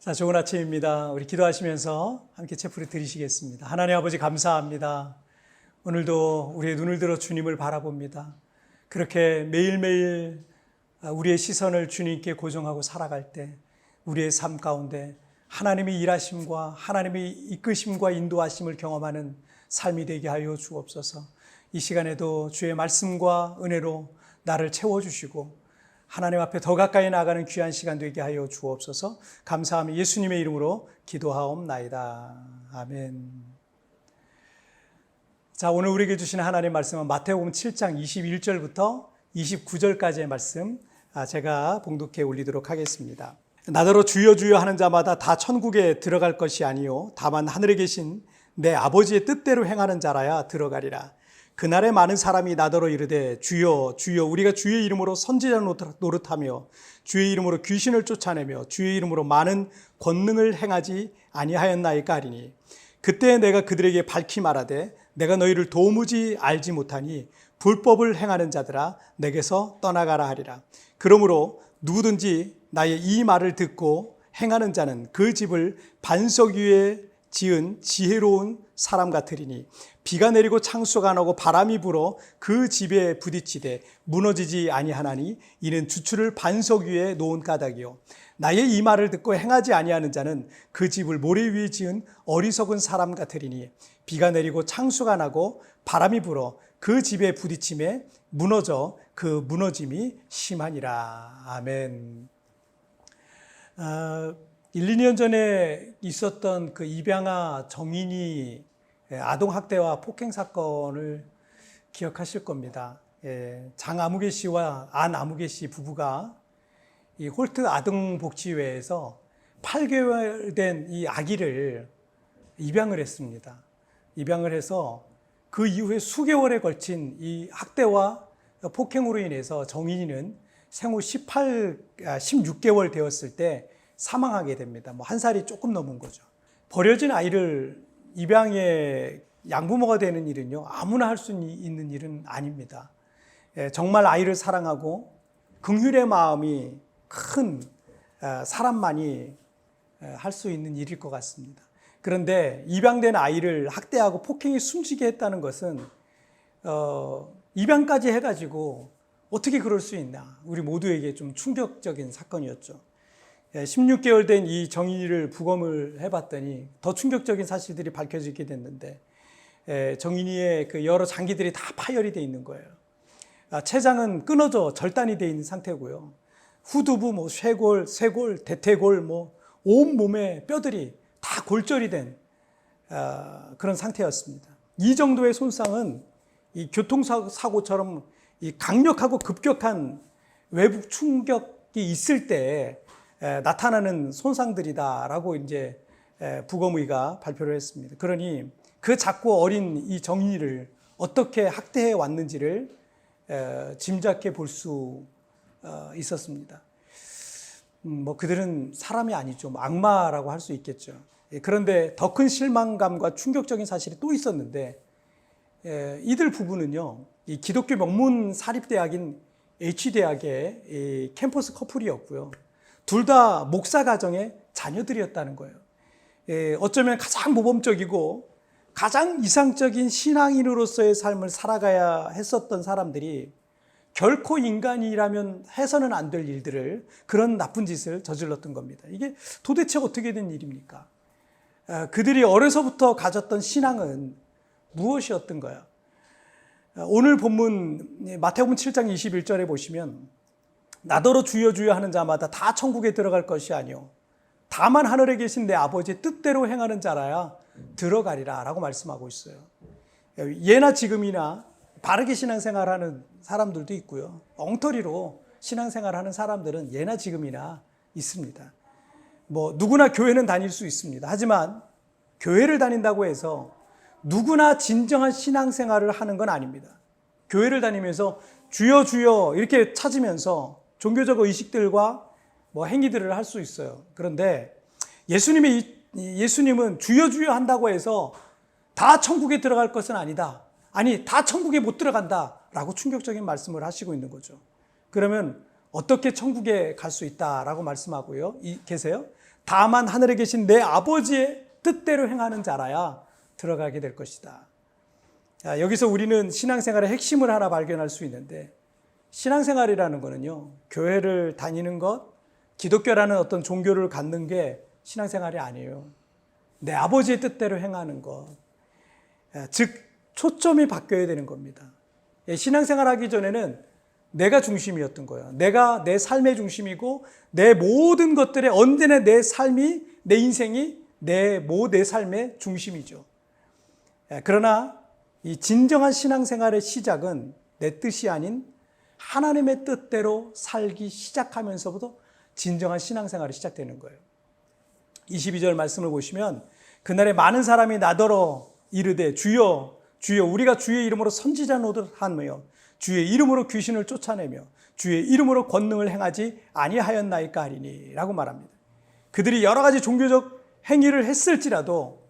자, 좋은 아침입니다. 우리 기도하시면서 함께 체프를 드리시겠습니다. 하나님 아버지 감사합니다. 오늘도 우리의 눈을 들어 주님을 바라봅니다. 그렇게 매일매일 우리의 시선을 주님께 고정하고 살아갈 때 우리의 삶 가운데 하나님의 일하심과 하나님의 이끄심과 인도하심을 경험하는 삶이 되게 하여 주옵소서. 이 시간에도 주의 말씀과 은혜로 나를 채워주시고 하나님 앞에 더 가까이 나가는 귀한 시간 되게 하여 주옵소서. 감사하며 예수님의 이름으로 기도하옵나이다. 아멘. 자, 오늘 우리에게 주시는 하나님의 말씀은 마태복음 7장 21절부터 29절까지의 말씀 제가 봉독해 올리도록 하겠습니다. 나더러 주여 주여 하는 자마다 다 천국에 들어갈 것이 아니요 다만 하늘에 계신 내 아버지의 뜻대로 행하는 자라야 들어가리라. 그날에 많은 사람이 나더러 이르되 주여 주여 우리가 주의 이름으로 선지자 노릇하며 주의 이름으로 귀신을 쫓아내며 주의 이름으로 많은 권능을 행하지 아니하였나이까 하리니 그때 내가 그들에게 밝히 말하되 내가 너희를 도무지 알지 못하니 불법을 행하는 자들아 내게서 떠나가라 하리라. 그러므로 누구든지 나의 이 말을 듣고 행하는 자는 그 집을 반석 위에 지은 지혜로운 사람 같으리니 비가 내리고 창수가 나고 바람이 불어 그 집에 부딪히되 무너지지 아니하나니 이는 주추를 반석 위에 놓은 까닭이요 나의 이 말을 듣고 행하지 아니하는 자는 그 집을 모래 위에 지은 어리석은 사람 같으리니 비가 내리고 창수가 나고 바람이 불어 그 집에 부딪힘에 무너져 그 무너짐이 심하니라. 아멘. 1, 2년 전에 있었던 그 입양아 정인이 아동학대와 폭행 사건을 기억하실 겁니다. 장아무개 씨와 안아무개 씨 부부가 이 홀트 아동복지회에서 8개월 된 이 아기를 입양을 했습니다. 입양을 해서 그 이후에 수개월에 걸친 이 학대와 폭행으로 인해서 정인이는 생후 16개월 되었을 때 사망하게 됩니다. 한 살이 조금 넘은 거죠. 버려진 아이를 입양에 양부모가 되는 일은요, 아무나 할 수 있는 일은 아닙니다. 정말 아이를 사랑하고 긍휼의 마음이 큰 사람만이 할 수 있는 일일 것 같습니다. 그런데 입양된 아이를 학대하고 폭행에 숨지게 했다는 것은 입양까지 해가지고 어떻게 그럴 수 있나, 우리 모두에게 좀 충격적인 사건이었죠. 16개월 된 이 정인이를 부검을 해봤더니 더 충격적인 사실들이 밝혀지게 됐는데 정인이의 그 여러 장기들이 다 파열이 돼 있는 거예요. 췌장은 끊어져 절단이 돼 있는 상태고요. 후두부, 쇄골, 쇄골, 대퇴골, 온 몸의 뼈들이 다 골절이 된 그런 상태였습니다. 이 정도의 손상은 이 교통사고처럼 이 강력하고 급격한 외부 충격이 있을 때 나타나는 손상들이다라고 이제 부검의가 발표를 했습니다. 그러니 그 작고 어린 이 정인이를 어떻게 학대해 왔는지를 짐작해 볼 수 있었습니다. 그들은 사람이 아니죠. 악마라고 할 수 있겠죠. 그런데 더 큰 실망감과 충격적인 사실이 또 있었는데 이들 부부는요, 이 기독교 명문 사립대학인 H대학의 캠퍼스 커플이었고요. 둘 다 목사 가정의 자녀들이었다는 거예요. 어쩌면 가장 모범적이고 가장 이상적인 신앙인으로서의 삶을 살아가야 했었던 사람들이 결코 인간이라면 해서는 안 될 일들을, 그런 나쁜 짓을 저질렀던 겁니다. 이게 도대체 어떻게 된 일입니까? 그들이 어려서부터 가졌던 신앙은 무엇이었던가요? 오늘 본문 마태복음 7장 21절에 보시면 나더러 주여 주여 하는 자마다 다 천국에 들어갈 것이 아니요 다만 하늘에 계신 내 아버지의 뜻대로 행하는 자라야 들어가리라 라고 말씀하고 있어요. 예나 지금이나 바르게 신앙생활하는 사람들도 있고요, 엉터리로 신앙생활하는 사람들은 예나 지금이나 있습니다. 누구나 교회는 다닐 수 있습니다. 하지만 교회를 다닌다고 해서 누구나 진정한 신앙생활을 하는 건 아닙니다. 교회를 다니면서 주여 주여 이렇게 찾으면서 종교적 의식들과 행위들을 할 수 있어요. 그런데 예수님은 주여 주여 한다고 해서 다 천국에 들어갈 것은 아니다. 아니, 다 천국에 못 들어간다라고 충격적인 말씀을 하시고 있는 거죠. 그러면 어떻게 천국에 갈 수 있다라고 말씀하고요 계세요? 다만 하늘에 계신 내 아버지의 뜻대로 행하는 자라야 들어가게 될 것이다. 여기서 우리는 신앙생활의 핵심을 하나 발견할 수 있는데, 신앙생활이라는 거는요, 교회를 다니는 것, 기독교라는 어떤 종교를 갖는 게 신앙생활이 아니에요. 내 아버지의 뜻대로 행하는 것, 즉 초점이 바뀌어야 되는 겁니다. 신앙생활 하기 전에는 내가 중심이었던 거예요. 내가 내 삶의 중심이고, 내 모든 것들에 언제나 내 삶이, 내 인생이 내 삶의 중심이죠. 그러나 이 진정한 신앙생활의 시작은 내 뜻이 아닌 하나님의 뜻대로 살기 시작하면서부터 진정한 신앙생활이 시작되는 거예요. 22절 말씀을 보시면, 그날에 많은 사람이 나더러 이르되 주여 주여 우리가 주의 이름으로 선지자 노릇하며 주의 이름으로 귀신을 쫓아내며 주의 이름으로 권능을 행하지 아니하였나이까 하리니 라고 말합니다. 그들이 여러 가지 종교적 행위를 했을지라도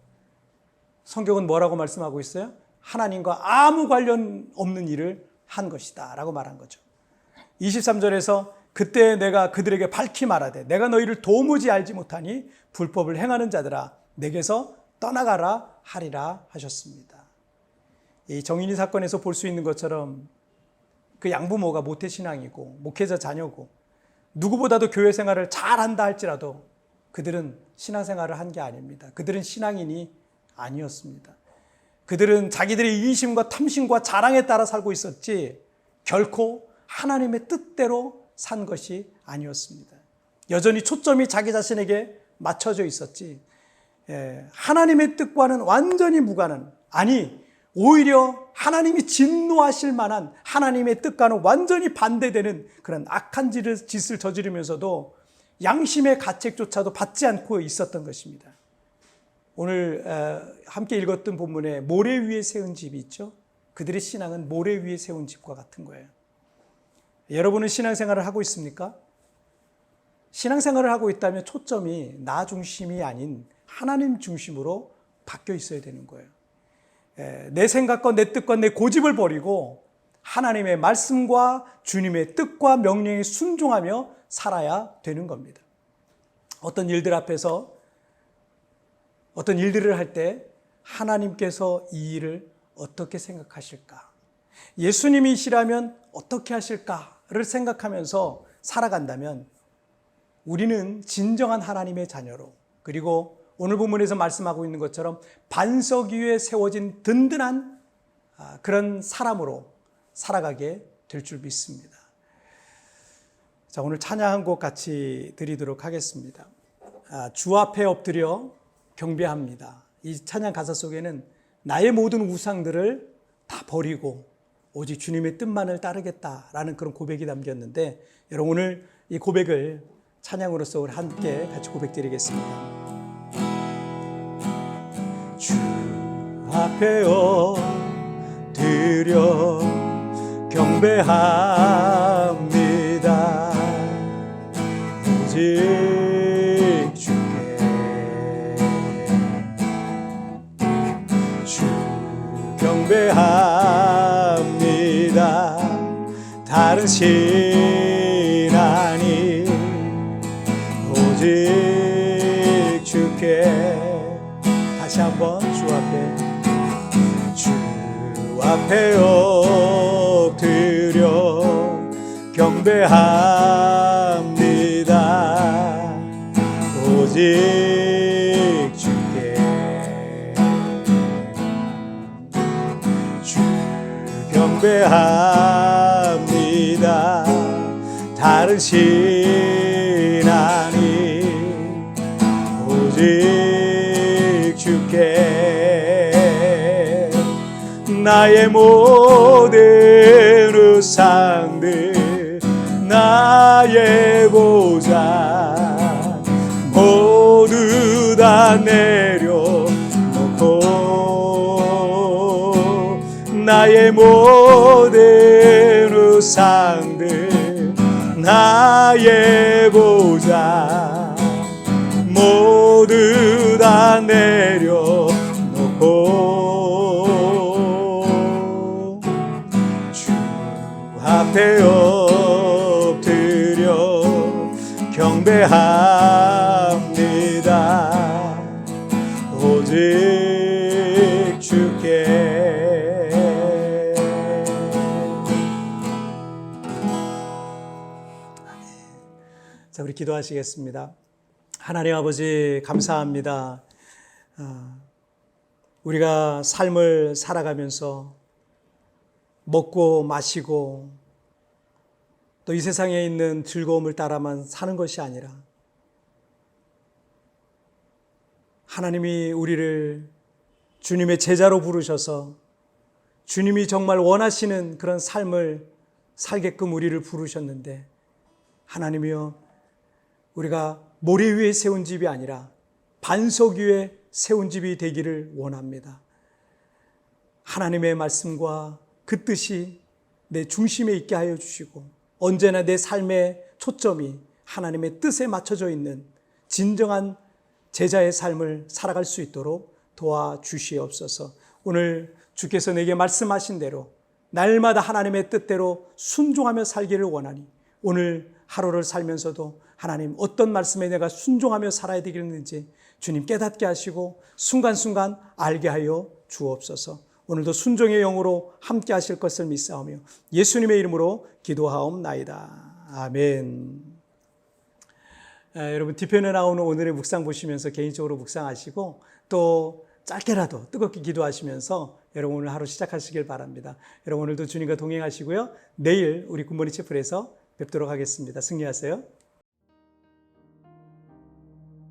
성경은 뭐라고 말씀하고 있어요? 하나님과 아무 관련 없는 일을 한 것이다 라고 말한 거죠. 23절에서 그때 내가 그들에게 밝히 말하되 내가 너희를 도무지 알지 못하니 불법을 행하는 자들아 내게서 떠나가라 하리라 하셨습니다. 이 정인이 사건에서 볼 수 있는 것처럼 그 양부모가 모태신앙이고 목회자 자녀고 누구보다도 교회 생활을 잘한다 할지라도 그들은 신앙생활을 한 게 아닙니다. 그들은 신앙인이 아니었습니다. 그들은 자기들의 이기심과 탐심과 자랑에 따라 살고 있었지 결코 하나님의 뜻대로 산 것이 아니었습니다. 여전히 초점이 자기 자신에게 맞춰져 있었지 하나님의 뜻과는 완전히 무관한, 아니 오히려 하나님이 진노하실 만한 하나님의 뜻과는 완전히 반대되는 그런 악한 짓을 저지르면서도 양심의 가책조차도 받지 않고 있었던 것입니다. 오늘 함께 읽었던 본문에 모래 위에 세운 집이 있죠. 그들의 신앙은 모래 위에 세운 집과 같은 거예요. 여러분은 신앙생활을 하고 있습니까? 신앙생활을 하고 있다면 초점이 나 중심이 아닌 하나님 중심으로 바뀌어 있어야 되는 거예요. 내 생각과 내 뜻과 내 고집을 버리고 하나님의 말씀과 주님의 뜻과 명령에 순종하며 살아야 되는 겁니다. 어떤 일들 앞에서 어떤 일들을 할 때 하나님께서 이 일을 어떻게 생각하실까? 예수님이시라면 어떻게 하실까를 생각하면서 살아간다면 우리는 진정한 하나님의 자녀로, 그리고 오늘 본문에서 말씀하고 있는 것처럼 반석 위에 세워진 든든한 그런 사람으로 살아가게 될 줄 믿습니다. 자, 오늘 찬양 한 곡 같이 드리도록 하겠습니다. 주 앞에 엎드려 경배합니다. 이 찬양 가사 속에는 나의 모든 우상들을 다 버리고 오직 주님의 뜻만을 따르겠다라는 그런 고백이 담겼는데, 여러분 오늘 이 고백을 찬양으로서 우리 함께 같이 고백드리겠습니다. 주 앞에 엎드려 경배합니다. 오직 주께 주 경배합니다. 다른 신 아니 오직 주께. 다시 한번 주 앞에 엎드려 경배합니다. 오직 주께 주 경배합니다. 다른 신 아니 오직 주께. 나의 모든 우상들 나의 보상 모두 다 내려놓고 나의 모든 우상들 나의 보상 모두 다 내려놓고 주 앞에 엎드려 경배합니다. 자, 우리 기도하시겠습니다. 하나님 아버지 감사합니다. 우리가 삶을 살아가면서 먹고 마시고 또 이 세상에 있는 즐거움을 따라만 사는 것이 아니라 하나님이 우리를 주님의 제자로 부르셔서 주님이 정말 원하시는 그런 삶을 살게끔 우리를 부르셨는데 하나님이여 우리가 모래 위에 세운 집이 아니라 반석 위에 세운 집이 되기를 원합니다. 하나님의 말씀과 그 뜻이 내 중심에 있게 하여 주시고 언제나 내 삶의 초점이 하나님의 뜻에 맞춰져 있는 진정한 제자의 삶을 살아갈 수 있도록 도와주시옵소서. 오늘 주께서 내게 말씀하신 대로 날마다 하나님의 뜻대로 순종하며 살기를 원하니 오늘 하루를 살면서도 하나님 어떤 말씀에 내가 순종하며 살아야 되겠는지 주님 깨닫게 하시고 순간순간 알게 하여 주옵소서. 오늘도 순종의 영으로 함께 하실 것을 믿사오며 예수님의 이름으로 기도하옵나이다. 아멘. 여러분 뒤편에 나오는 오늘의 묵상 보시면서 개인적으로 묵상하시고 또 짧게라도 뜨겁게 기도하시면서 여러분 오늘 하루 시작하시길 바랍니다. 여러분 오늘도 주님과 동행하시고요. 내일 우리 굿모닝 채플에서 뵙도록 하겠습니다. 승리하세요.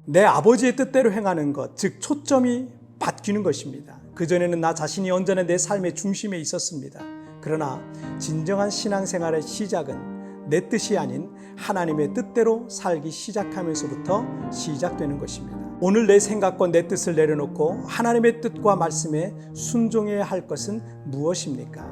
내 아버지의 뜻대로 행하는 것, 즉 초점이 바뀌는 것입니다. 그전에는 나 자신이 언제나 내 삶의 중심에 있었습니다. 그러나 진정한 신앙생활의 시작은 내 뜻이 아닌 하나님의 뜻대로 살기 시작하면서부터 시작되는 것입니다. 오늘 내 생각과 내 뜻을 내려놓고 하나님의 뜻과 말씀에 순종해야 할 것은 무엇입니까?